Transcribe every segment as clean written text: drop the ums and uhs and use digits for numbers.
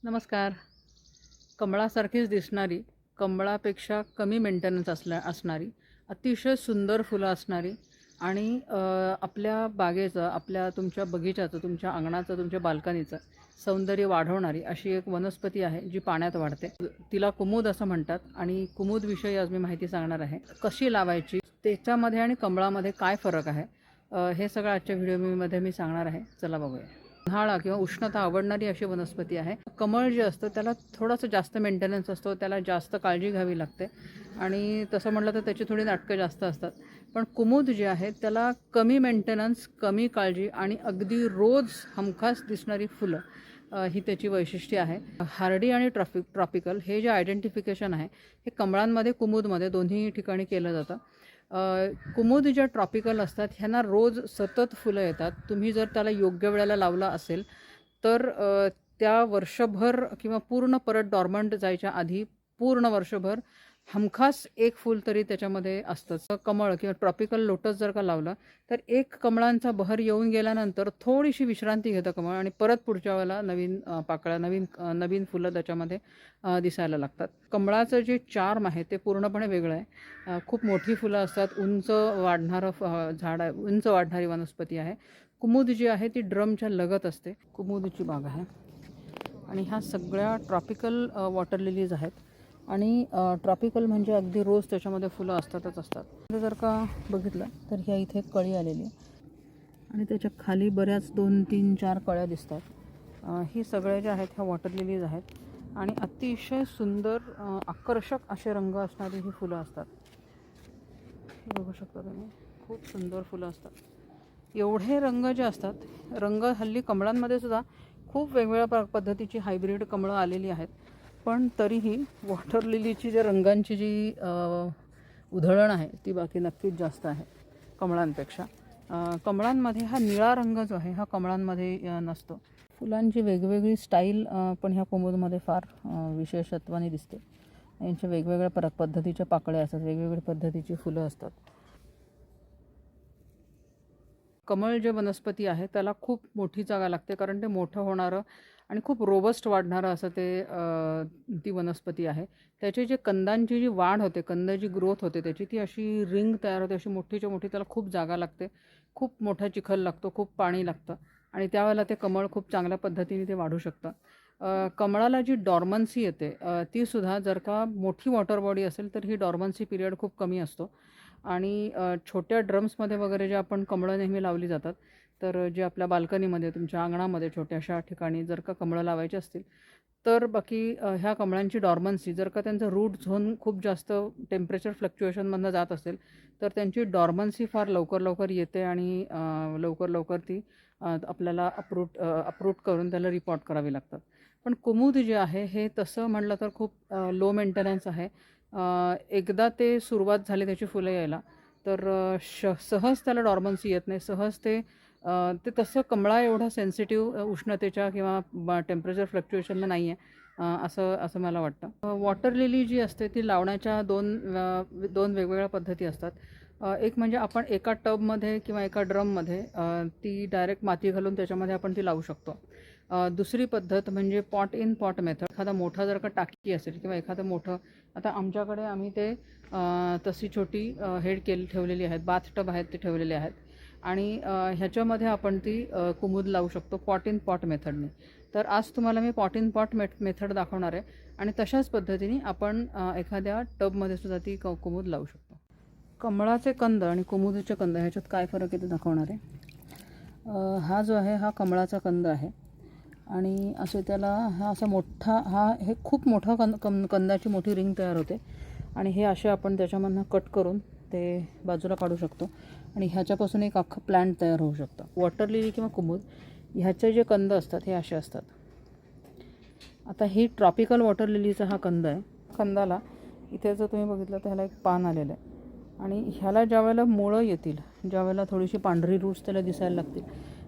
नमस्कार. कमळासारखीच दिसणारी, कमळापेक्षा कमी मेंटेनन्स असणारी, अतिशय सुंदर फुलं असणारी आणि आपल्या बागेचं, तुमच्या बगीचाचं, तुमच्या अंगणाचं, तुमच्या बाल्कनीचं सौंदर्य वाढवणारी अशी एक वनस्पती आहे जी पाण्यात वाढते. तिला कुमुद असं म्हणतात आणि कुमुदविषयी आज मी माहिती सांगणार आहे. कशी लावायची, त्याच्यामध्ये आणि कमळामध्ये काय फरक आहे, हे सगळं आजच्या व्हिडिओमध्ये मी सांगणार आहे. चला बघूया. उन्हाळा किंवा उष्णता आवडणारी अशी वनस्पती आहे. कमळ जे असतं त्याला थोडंसं जास्त मेंटेनन्स असतो, त्याला जास्त काळजी घ्यावी लागते आणि तसं म्हटलं तर त्याची थोडी नाटकं जास्त असतात. पण कुमुद जे आहे त्याला कमी मेंटेनन्स, कमी काळजी आणि अगदी रोज हमखास दिसणारी फुलं, ही त्याची वैशिष्ट्ये आहे. हार्डी आणि ट्रॉपिकल हे जे आयडेंटिफिकेशन आहे हे कमळांमध्ये, कुमुदमध्ये दोन्ही ठिकाणी केलं जातं. कुमुद ज्या ट्रॉपिकल असतात ह्यांना रोज सतत फुलं येतात. तुम्ही जर त्याला योग्य वेळेला लावला असेल तर त्या वर्षभर किंवा पूर्ण परत डॉर्मंट जायच्या आधी पूर्ण वर्षभर हमखास एक फूल तरी त्याच्यामध्ये असतंच. कमळ किंवा ट्रॉपिकल लोटस जर का लावलं तर एक कमळांचा बहर येऊन गेल्यानंतर थोडीशी विश्रांती घेतं कमळ आणि परत पुढच्या वेळेला नवीन पाकळ्या, नवीन फुलं त्याच्यामध्ये दिसायला लागतात. कमळाचं जे चार्म आहे ते पूर्णपणे वेगळं आहे. खूप मोठी फुलं असतात, उंच वाढणारं झाड आहे, उंच वाढणारी वनस्पती आहे. कुमुद जी आहे ती ड्रमच्या लगत असते. कुमुदची बाग आहे आणि ह्या सगळ्या ट्रॉपिकल वॉटर लिलीज आहेत आणि ट्रॉपिकल म्हणजे अगदी रोज त्याच्यामध्ये फुलं असतातच असतात. जर का बघितलं तर ह्या इथे कळी आलेली आहे आणि त्याच्या खाली बऱ्याच 2, 3, 4 कळ्या दिसतात. ही सगळे जे आहेत ह्या वॉटर लिलीज आहेत आणि अतिशय सुंदर, आकर्षक असे रंग असणारी ही फुलं असतात. बघू शकता तुम्ही, खूप सुंदर फुलं असतात. एवढे रंग जे असतात, रंग हल्ली कमळांमध्ये सुद्धा खूप वेगवेगळ्या पद्धतीची हायब्रिड कमळं आलेली आहेत. पण तरीही वॉटर लिलीची जे रंगांची जी उधळण आहे ती बाकी नक्कीच जास्त आहे कमळांपेक्षा. कमळांमध्ये हा निळा रंग जो आहे हा कमळांमध्ये नसतो. फुलांची वेगवेगळी स्टाईल पण ह्या कुमुदमध्ये फार विशेषत्वाने दिसते. यांच्या वेगवेगळ्या पद्धतीच्या पाकळ्या असतात, वेगवेगळ्या पद्धतीची फुलं असतात. कमळ जे वनस्पती आहे त्याला खूप मोठी जागा लागते, कारण ते मोठं होणारं आणि खूप रोबस्ट वाढणारं असं ती वनस्पती आहे. त्याची जी कंदांची जी वाढ होते, कंद जी ग्रोथ होते त्याची, ती अशी रिंग तयार होते, अशी मोठीच्या मोठी. त्याला खूप जागा लागते, खूप मोठा चिखल लागतो, खूप पाणी लागतं आणि त्यावेळेला ते कमळ खूप चांगल्या पद्धतीने ते वाढू शकतं. कमळाला जी डॉर्मन्सी येते तीसुद्धा जर का मोठी वॉटर बॉडी असेल तर ही डॉर्मन्सी पिरियड खूप कमी असतो आणि छोट्या ड्रम्समध्ये वगैरे जे आपण कमळं नेहमी लावली जातात, तर जे आपल्या बाल्कनीमध्ये, तुमच्या अंगणामध्ये छोट्याशा ठिकाणी जर का कमळं लावायची असतील तर बाकी ह्या कमळांची डॉर्मन्सी, जर का त्यांचं रूट झोन खूप जास्त टेम्परेचर फ्लक्च्युएशनमधनं जात असेल तर त्यांची डॉर्मन्सी फार लवकर लवकर येते आणि लवकर लवकर ती आपल्याला अप्रूट करून त्याला रिपोर्ट करावी लागतात. पण कुमुद जे आहे हे तसं म्हटलं तर खूप लो मेंटेनन्स आहे. एकदा ते सुरुवात झाली त्याची फुलं यायला तर सहज त्याला डॉर्मन्सी येत नाही. सहज ते तसं कमळा एवढा सेन्सिटिव्ह उष्णतेच्या किंवा टेम्परेचर फ्लक्च्युएशनला नाही आहे, असं मला वाटतं. वॉटर लिली जी असते ती लावण्याच्या दोन वेगवेगळ्या पद्धती असतात. एक म्हणजे आपण एका टबमध्ये किंवा एका ड्रममध्ये ती डायरेक्ट माती घालून त्याच्यामध्ये आपण ती लावू शकतो. दुसरी पद्धत म्हणजे पॉट इन पॉट मेथड. एखादा मोठा जर का टाकी असेल किंवा एखादं मोठं, आता आमच्याकडे आम्ही ते तशी छोटी ठेवलेली आहेत, बाथ टब आहेत ते ठेवलेले आहेत आणि ह्याच्यामध्ये आपण ती कुमुद लावू शकतो पॉट इन पॉट मेथडने. तर आज तुम्हाला मी पॉट इन पॉट मेथड दाखवणार आहे आणि तशाच पद्धतीने आपण एखाद्या टबमध्ये सुद्धा ती कुमुद लावू शकतो. कमळाचे कंद आणि कुमुदचे कंद ह्याच्यात काय फरक आहे ते दाखवणार आहे. हा जो आहे हा कमळाचा कंद आहे आणि असे त्याला असा मोठा हे खूप मोठा कंदाची मोठी रिंग तयार होते आणि हे असे आपण त्याच्यामधनं कट करून ते बाजूला काढू शकतो आणि ह्याच्यापासून एक अख्खं प्लांट तयार होऊ शकतं. वॉटर लिली किंवा कुमुद ह्याचे जे कंद असतात हे असे असतात. आता ही ट्रॉपिकल वॉटर लिलीचा हा कंद आहे. कंदाला इथे जर तुम्ही बघितलं तर ह्याला एक पान आलेलं आहे आणि ह्याला ज्या वेळेला मुळं येतील, ज्या वेळेला थोडीशी पांढरी रूट्स त्याला दिसायला लागतील,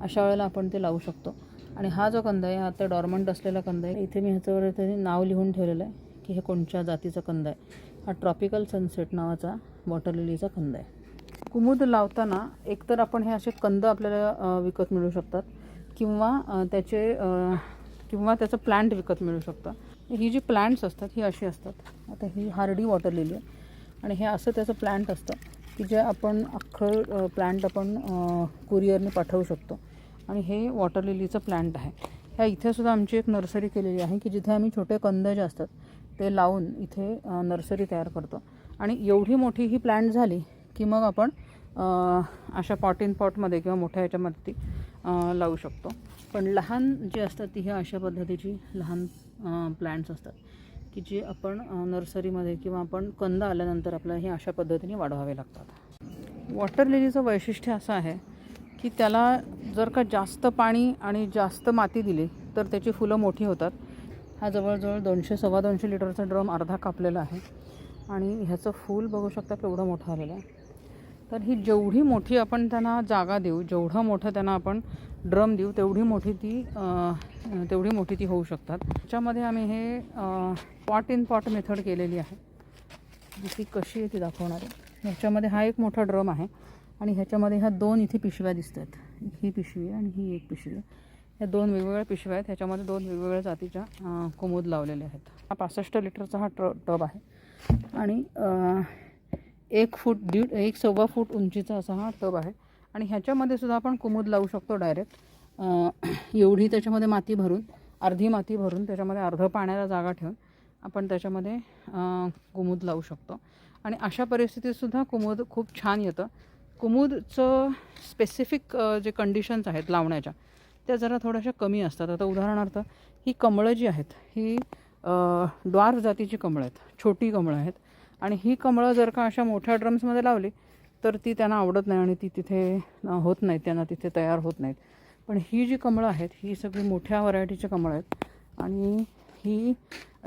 अशा वेळेला आपण ते लावू शकतो. आणि हा जो कंद आहे हा आता डॉर्मंट असलेला कंद आहे. इथे मी ह्याच्यावर त्याने नाव लिहून ठेवलेलं आहे की हे कोणत्या जातीचा कंद आहे. हा ट्रॉपिकल सनसेट नावाचा वॉटर लिलीचा कंद आहे. कुमुद लावताना एकतर आपण हे असे कंद आपल्याला विकत मिळू शकतात किंवा किंवा त्याचं प्लांट विकत मिळू शकतं. ही जी प्लांट्स असतात ही अशी असतात. आता ही हार्डी वॉटर लिली आहे आणि हे असं त्याचं प्लांट असतं की जे आपण अख्खं प्लांट आपण कुरिअरने पाठवू शकतो. आणि हे वॉटर लिलीचं प्लांट आहे. ह्या इथेसुद्धा आमची एक नर्सरी केलेली आहे की जिथे आम्ही छोटे कंद जे असतात ते लावून इथे नर्सरी तयार करतो. आणि एवढी मोठी ही प्लांट झाली की मग आपण अशा पॉट इन पॉटमध्ये किंवा मोठ्या ह्याच्यामध्ये ती लावू शकतो. पण लहान जी असतात ती ह्या अशा पद्धतीची लहान प्लांट्स असतात की जे आपण नर्सरीमध्ये किंवा आपण कंद आल्यानंतर आपल्याला हे अशा पद्धतीने वाढवावे लागतात. वॉटर लिलीचं वैशिष्ट्य असं आहे की त्याला जर का जास्त पाणी आणि जास्त माती दिली तर त्याची फुलं मोठी होतात. हा जवळजवळ 200-250 लिटरचा ड्रम अर्धा कापलेला आहे आणि ह्याचं फूल बघू शकता केवढं मोठं आलेलं आहे. तर ही जेवढी मोठी आपण त्यांना जागा देऊ, जेवढं मोठं त्यांना आपण ड्रम देऊ तेवढी मोठी ती होऊ शकतात. त्याच्यामध्ये आम्ही हे पॉट इन पॉट मेथड केलेली आहे. ती कशी आहे ती दाखवणार आहे. ह्याच्यामध्ये हा एक मोठा ड्रम आहे आणि ह्याच्यामध्ये ह्या 2 इथे पिशव्या दिसत आहेत. ही पिशवी आहे आणि ही एक पिशवी आहे. ह्या 2 वेगवेगळ्या पिशव्या आहेत. ह्याच्यामध्ये 2 वेगवेगळ्या जातीच्या कुमुद लावलेले आहेत. हा 65 लिटरचा हा टब आहे आणि 1.25 फूट उंचीचा असा हा टब आहे. आणि ह्याच्यामध्ये सुद्धा आपण कुमुद लावू शकतो डायरेक्ट. एवढी त्याच्यामध्ये माती भरून, अर्धी माती भरून त्याच्यामध्ये अर्धं पाण्याला जागा ठेवून आपण त्याच्यामध्ये कुमुद लावू शकतो. आणि अशा परिस्थितीतसुद्धा कुमुद खूप छान येतं. कुमुदचं स्पेसिफिक जे कंडिशन्स आहेत लावण्याच्या त्या जरा थोड्याशा कमी असतात. आता उदाहरणार्थ ही कमळं जी आहेत ही ड्वार्फ जातीची कमळं आहेत, छोटी कमळं आहेत. आणि ही कमळं जर का अशा मोठ्या ड्रम्समध्ये लावली तर ती त्यांना आवडत नाही आणि ती तिथे होत नाहीत, त्यांना तिथे तयार होत नाहीत. पण ही जी कमळं आहेत ही सगळी मोठ्या व्हरायटीची कमळं आहेत आणि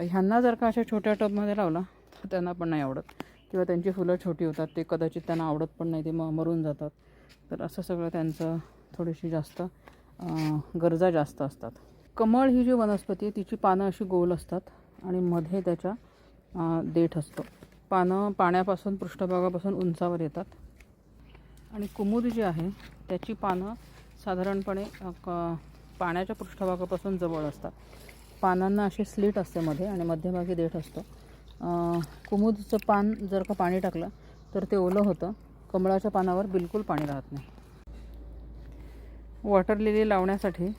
ह्यांना जर का अशा छोट्या टबमध्ये लावला तर त्यांना पण नाही आवडत किंवा त्यांची फुलं छोटी होतात. ते कदाचित त्यांना आवडत पण नाही, ते मरून जातात. तर असं सगळं त्यांचं थोडीशी जास्त गरजा जास्त असतात. कमळ ही जी वनस्पती आहे तिची पानं अशी गोल असतात आणि मध्ये त्याच्या देठ असतो. पानं पाण्यापासून पृष्ठभागापासून उंचावर येतात. आणि कुमुद जी आहे त्याची पानं साधारणपणे पाण्याच्या पृष्ठभागापासून जवळ असतात. पानांना अशी स्लिट असते मध्ये आणि मध्यभागी देठ असतो. कुमुदचं पान जर का पाणी टाकलं तर ते ओलं होतं. कमळाच्या पानावर बिलकुल पाणी राहत नाही. वॉटर लिली लावण्यासाठी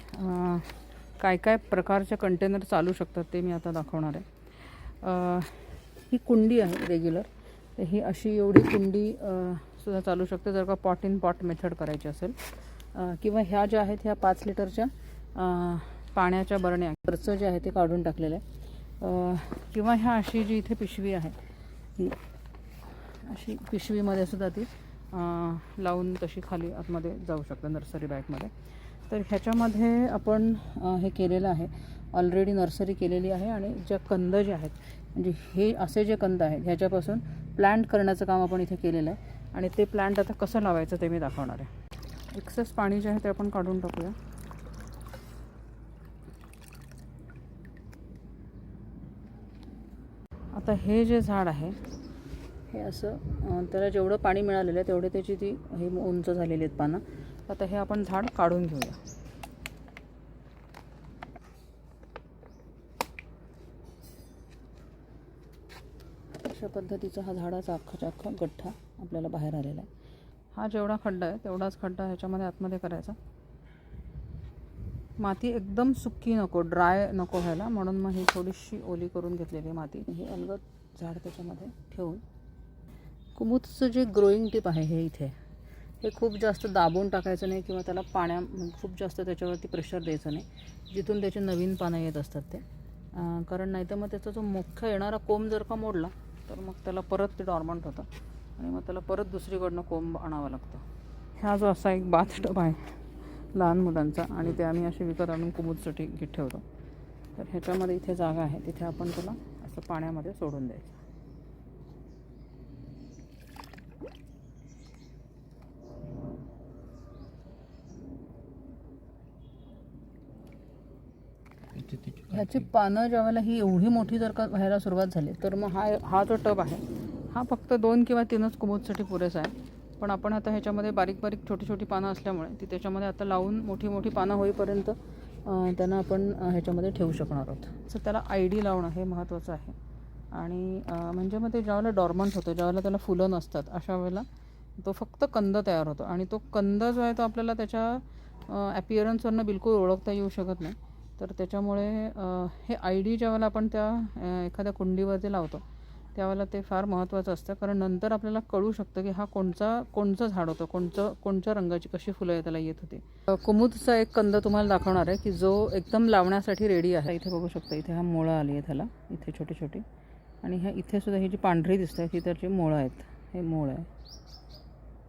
काय काय प्रकारचे कंटेनर चालू शकतात ते मी आता दाखवणार आहे. ही कुंडी आहे रेग्युलर, तर ही अशी एवढी कुंडी सुद्धा चालू शकते जर का पॉट इन पॉट मेथड करायची असेल. किंवा ह्या ज्या आहेत ह्या 5 लिटरच्या पाण्याच्या बरण्या, वरचं जे आहे ते काढून टाकलेलं आहे. किंवा ह्या अशी जी इथे पिशवी आहे ही अशी पिशवीमध्ये सुद्धा ती लावून तशी खाली आतमध्ये जाऊ शकतं नर्सरी बॅगमध्ये. तर ह्याच्यामध्ये आपण हे केलेलं आहे, ऑलरेडी नर्सरी केलेली आहे. आणि ज्या कंद जे आहेत म्हणजे हे असे जे कंद आहेत ह्याच्यापासून प्लांट करण्याचं काम आपण इथे केलेलं आहे. आणि ते प्लांट आता कसं लावायचं ते मी दाखवणार आहे. एक्सेस पाणी जे आहे ते आपण काढून टाकूया. आता हे जे झाड आहे हे असं त्याला जेवढं पाणी मिळालेलं आहे तेवढे त्याची ती हे उंच झालेली आहेत पानं. आता हे आपण झाड काढून घेऊया. अशा पद्धतीचा हा झाडाचा अख्खा गठ्ठा आपल्याला बाहेर आलेला आहे. हा जेवढा खड्डा आहे तेवढाच खड्डा ह्याच्यामध्ये आतमध्ये करायचा. माती एकदम सुकी नको, ड्राय नको व्हायला, म्हणून मग ही थोडीशी ओली करून घेतलेली माती हे अलगद झाड त्याच्यामध्ये ठेवून. कुमुदचं जे ग्रोईंग टिप आहे हे इथे हे खूप जास्त दाबून टाकायचं नाही किंवा त्याला खूप जास्त त्याच्यावरती प्रेशर द्यायचं नाही, जिथून त्याचे नवीन पानं येत असतात ते. कारण नाहीतर मग त्याचा जो मुख्य येणारा कोंब जर का मोडला तर मग त्याला परत ते डॉर्मंट होतं आणि मग त्याला परत दुसरीकडनं कोंब आणावं लागतं. हा जो असा एक बाथटब आहे लहान मुलांचा आणि ते आम्ही असे विकत आणून कुमुदसाठी ठेवतो. तर ह्याच्यामध्ये इथे जागा आहे, तिथे आपण त्याला असं पाण्यामध्ये सोडून द्यायचं. ह्याची पानं ज्यावेळेला ही एवढी मोठी जर का व्हायला सुरुवात झाली तर मग हा जो टब आहे हा फक्त 2 किंवा 3च कुमुदसाठी पुरेसा आहे. पण आपण आता ह्याच्यामध्ये बारीक छोटी पानं असल्यामुळे ती त्याच्यामध्ये आता लावून मोठी पानं होईपर्यंत त्यांना आपण ह्याच्यामध्ये ठेवू शकणार आहोत. तर त्याला आय डी लावणं हे महत्त्वाचं आहे. आणि म्हणजे मग ते ज्यावेळेला डॉर्मंट होतं, ज्यावेळेला त्याला फुलं नसतात, अशा वेळेला तो फक्त कंद तयार होतो. आणि तो कंद जो आहे तो आपल्याला त्याच्या ॲपिअरन्सवरनं बिलकुल ओळखता येऊ शकत नाही. तर त्याच्यामुळे हे आय डी ज्यावेळेला आपण त्या एखाद्या कुंडीवरती लावतो त्यावेळेला ते फार महत्त्वाचं असतं. कारण नंतर आपल्याला कळू शकतं की हा कोणचं झाड होतं, कोणत्या रंगाची कशी फुलं त्याला येत होती. कुमुदचा एक कंद तुम्हाला दाखवणार आहे की जो एकदम लावण्यासाठी रेडी आहे. इथे बघू शकता, इथे हा मुळं आली आहे त्याला, इथे छोटी छोटी. आणि ह्या इथे सुद्धा ही जी पांढरी दिसते ही त्याची मुळं आहेत. हे मूळ आहे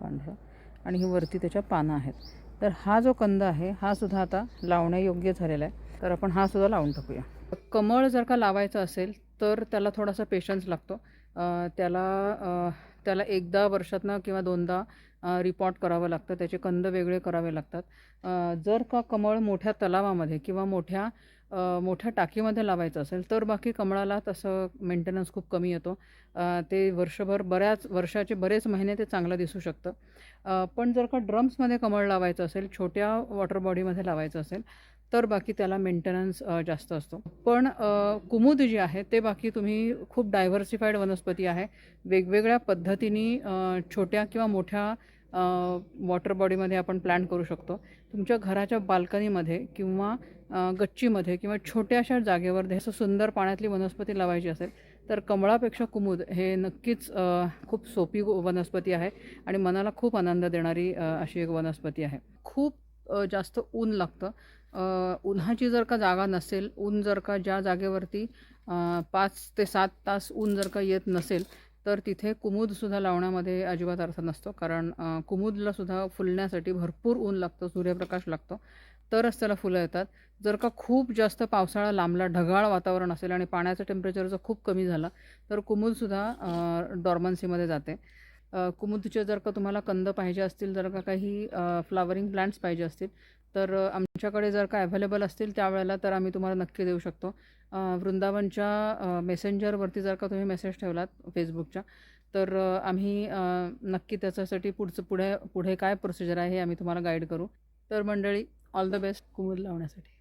पांढरं, आणि ही वरती त्याच्या पानं आहेत. तर हा जो कंद आहे हा सुद्धा आता लावण्यायोग्य झालेला आहे. तर आपण हा सुद्धा लावून टाकूया. कमळ जर का लावायचं असेल तर त्याला थोडासा पेशन्स लागतो. त्याला एकदा वर्षातनं किंवा दोनदा रिपॉट करावं लागतं, त्याचे कंद वेगळे करावे लागतात. जर का कमळ मोठ्या तलावामध्ये किंवा मोठ्या टाकीमध्ये लावायचं असेल तर बाकी कमळाला तसं मेंटेनन्स खूप कमी येतो. ते वर्षभर बऱ्याच वर्षाचे बरेच महिने ते चांगलं दिसू शकतं. पण जर का ड्रम्समध्ये कमळ लावायचं असेल, छोट्या वॉटर बॉडीमध्ये लावायचं असेल तर बाकी त्याला मेंटेनन्स जास्त असतो. पण कुमुद जी आहे ते बाकी तुम्ही खूप डायव्हर्सिफाईड वनस्पती आहे. वेगवेगळ्या पद्धतीने छोट्या किंवा मोठ्या वॉटर बॉडीमध्ये आपण प्लॅन करू शकतो. तुमच्या घराच्या बाल्कनीमध्ये किंवा गच्चीमध्ये किंवा छोट्याशा जागेवर असं सुंदर पाण्यातली वनस्पती लावायची असेल तर कमळापेक्षा कुमुद हे नक्कीच खूप सोपी वनस्पती आहे आणि मनाला खूप आनंद देणारी अशी एक वनस्पती आहे. खूप जास्त ऊन लागतं. उन्हाची जर का जागा नसेल, ऊन जर का ज्या जागेवरती 5 ते 7 तास ऊन जर का येत नसेल तर तिथे कुमुदसुद्धा लावण्यामध्ये अजिबात अर्थ नसतो. कारण कुमुदलासुद्धा फुलण्यासाठी भरपूर ऊन लागतं, सूर्यप्रकाश लागतो, तरच त्याला फुलं येतात. जर का खूप जास्त पावसाळा लांबला, ढगाळ वातावरण असेल आणि पाण्याचं टेम्परेचर जर खूप कमी झालं तर कुमुदसुद्धा डॉर्मन्सीमध्ये जाते. कुमुदचे जर का तुम्हाला कंद पाहिजे असतील, जर का काही फ्लावरिंग प्लांट्स पाहिजे असतील तर आमच्याकडे जर का अव्हेलेबल असतील त्यावेळेला तर आम्ही तुम्हाला नक्की देऊ शकतो. वृंदावनच्या मेसेंजरवरती जर का तुम्ही मेसेज ठेवलात फेसबुकच्या तर आम्ही नक्की त्याच्यासाठी पुढे काय प्रोसिजर आहे हे आम्ही तुम्हाला गाईड करू. तर मंडळी, ऑल द बेस्ट कुमुद लावण्यासाठी.